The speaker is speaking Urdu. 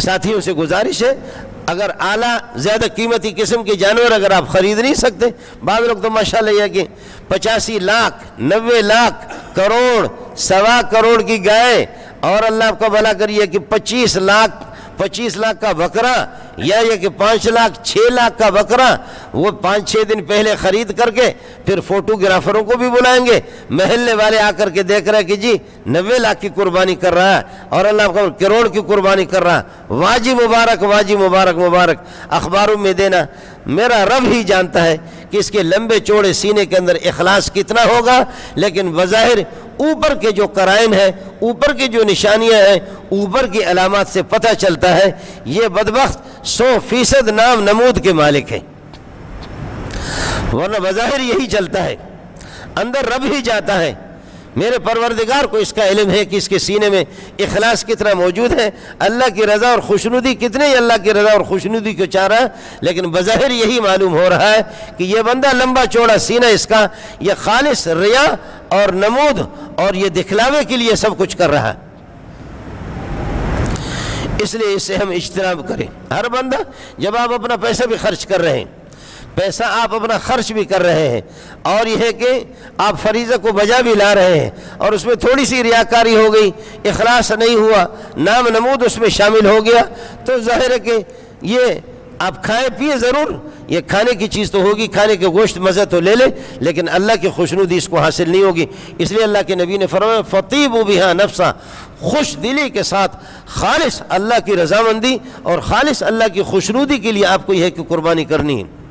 ساتھیوں سے گزارش ہے، اگر اعلیٰ زیادہ قیمتی قسم کے جانور اگر آپ خرید نہیں سکتے، بعض لوگ تو ماشاءاللہ یہ کہ 85 لاکھ 90 لاکھ کروڑ 1.25 کروڑ کی گائے، اور اللہ آپ کا بھلا کریے کہ 25 لاکھ کا بکرا، یا یہ کہ 5 لاکھ 6 لاکھ کا بکرا، وہ 5-6 دن پہلے خرید کر کے پھر فوٹوگرافروں کو بھی بلائیں گے، محلے والے آ کر کے دیکھ رہے کہ جی 90 لاکھ کی قربانی کر رہا ہے اور اللہ کا کروڑ کی قربانی کر رہا ہے، واجب مبارک واجب مبارک مبارک۔ اخباروں میں دینا، میرا رب ہی جانتا ہے کہ اس کے لمبے چوڑے سینے کے اندر اخلاص کتنا ہوگا، لیکن بظاہر اوپر کے جو قرائن ہیں، اوپر کی جو نشانیاں ہیں، اوپر کی علامات سے پتہ چلتا ہے یہ بدبخت 100% نام نمود کے مالک ہے، ورنہ بظاہر یہی چلتا ہے، اندر رب ہی جاتا ہے۔ میرے پروردگار کو اس کا علم ہے کہ اس کے سینے میں اخلاص کتنا موجود ہے، اللہ کی رضا اور خوشنودی کتنے ہی اللہ کی رضا اور خوشنودی کو چاہ رہا ہے، لیکن بظاہر یہی معلوم ہو رہا ہے کہ یہ بندہ لمبا چوڑا سینہ اس کا، یہ خالص ریا اور نمود اور یہ دکھلاوے کے لیے سب کچھ کر رہا ہے۔ اس لیے اس سے ہم اجتناب کریں۔ ہر بندہ، جب آپ اپنا پیسہ بھی خرچ کر رہے ہیں، پیسہ آپ اپنا خرچ بھی کر رہے ہیں، اور یہ ہے کہ آپ فریضہ کو بجا بھی لا رہے ہیں، اور اس میں تھوڑی سی ریاکاری ہو گئی، اخلاص نہیں ہوا، نام نمود اس میں شامل ہو گیا، تو ظاہر ہے کہ یہ آپ کھائیں پیے ضرور، یہ کھانے کی چیز تو ہوگی، کھانے کے گوشت مزہ تو لے لے، لیکن اللہ کی خوشنودی اس کو حاصل نہیں ہوگی۔ اس لیے اللہ کے نبی نے فرمایا فطیبوا بہا نفسا، خوش دلی کے ساتھ خالص اللہ کی رضامندی اور خالص اللہ کی خوشنودی کے لیے آپ کو یہ ہے کہ قربانی کرنی ہے۔